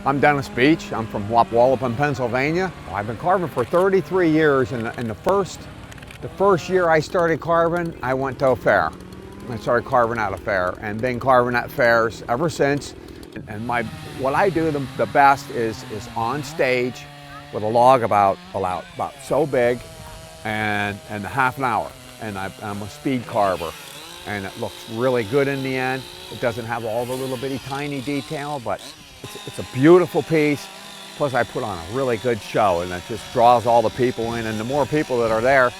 I'm Dennis Beach. I'm from Wapwallopin, Pennsylvania. I've been carving for 33 years, and the first year I started carving, I went to a fair. I started carving at a fair and been carving at fairs ever since. And what I do the best is on stage with a log about so big and a half an hour. And I'm a speed carver, and it looks really good in the end. It doesn't have all the little bitty tiny detail, but it's a beautiful piece. Plus I put on a really good show, and it just draws all the people in, and the more people that are there,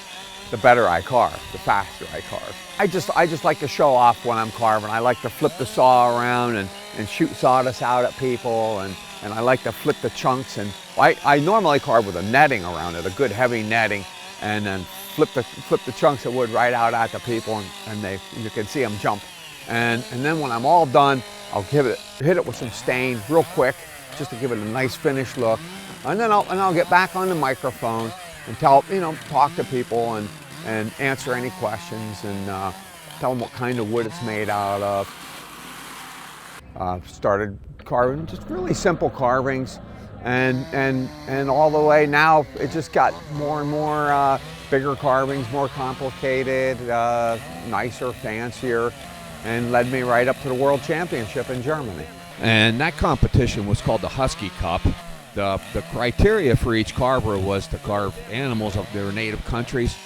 the better I carve, the faster I carve. I just like to show off when I'm carving. I like to flip the saw around and shoot sawdust out at people, and I like to flip the chunks. And I normally carve with a netting around it, a good heavy netting, and then flip the chunks of wood right out at the people, and you can see them jump. And then when I'm all done, I'll hit it with some stain real quick, just to give it a nice finished look. And then I'll get back on the microphone and talk to people and answer any questions, and tell them what kind of wood it's made out of. Started carving just really simple carvings, and all the way now it just got more and more bigger carvings, more complicated, nicer, fancier, and led me right up to the World Championship in Germany. And that competition was called the Husky Cup. The criteria for each carver was to carve animals of their native countries.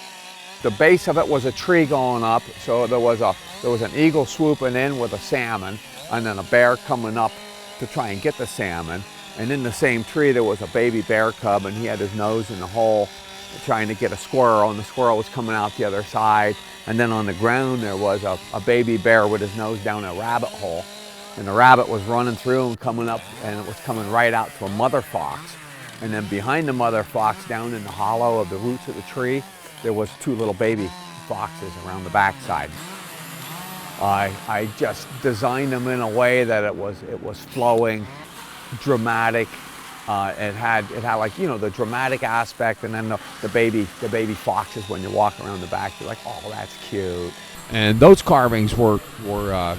The base of it was a tree going up, so there was an eagle swooping in with a salmon, and then a bear coming up to try and get the salmon. And in the same tree there was a baby bear cub, and he had his nose in the hole trying to get a squirrel, and the squirrel was coming out the other side. And then on the ground there was a baby bear with his nose down a rabbit hole, and the rabbit was running through and coming up, and it was coming right out to a mother fox. And then behind the mother fox, down in the hollow of the roots of the tree, there was two little baby foxes around the backside. I just designed them in a way that it was flowing, dramatic. It had like, the dramatic aspect, and then the baby foxes, when you walk around the back, you're like, oh, that's cute. And those carvings were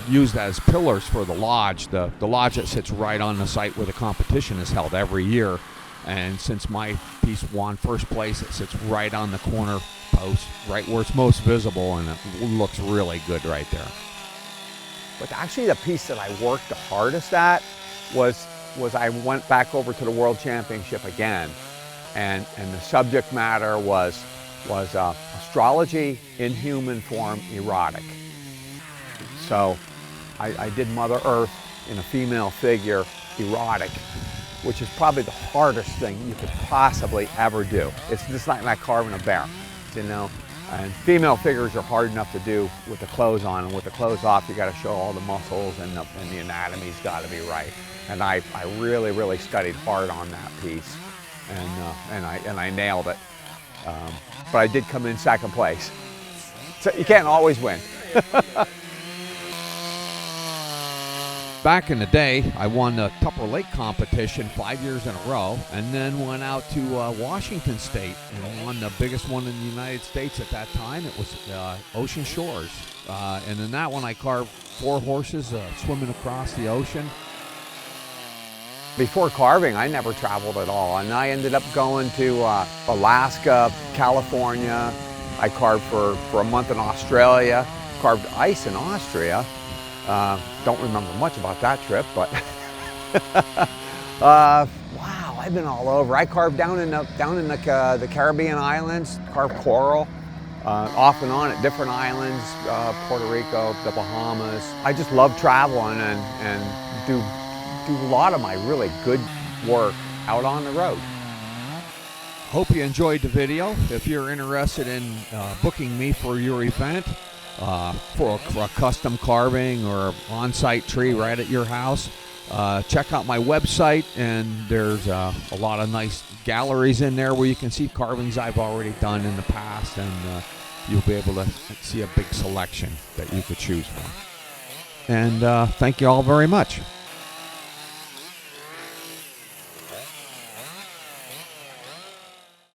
used as pillars for the lodge. The lodge that sits right on the site where the competition is held every year. And since my piece won first place, it sits right on the corner post, right where it's most visible, and it looks really good right there. But actually the piece that I worked the hardest at was I went back over to the World Championship again, and the subject matter was astrology in human form, erotic. So I did Mother Earth in a female figure, erotic, which is probably the hardest thing you could possibly ever do. It's just like carving a bear, and female figures are hard enough to do with the clothes on, and with the clothes off you got to show all the muscles, and the anatomy's got to be right. And I really, really studied hard on that piece, and I nailed it. But I did come in second place. So you can't always win. Back in the day, I won the Tupper Lake competition 5 years in a row, and then went out to Washington State and won the biggest one in the United States at that time. It was Ocean Shores. And in that one I carved 4 horses swimming across the ocean. Before carving, I never traveled at all, and I ended up going to Alaska, California. I carved for a month in Australia, carved ice in Austria. Don't remember much about that trip, but wow, I've been all over. I carved down in the Caribbean islands, carved coral, off and on at different islands, Puerto Rico, the Bahamas. I just love traveling and do a lot of my really good work out on the road. Hope you enjoyed the video. If you're interested in booking me for your event, for a custom carving or on-site tree right at your house, check out my website, and there's a lot of nice galleries in there where you can see carvings I've already done in the past, and you'll be able to see a big selection that you could choose from. And thank you all very much.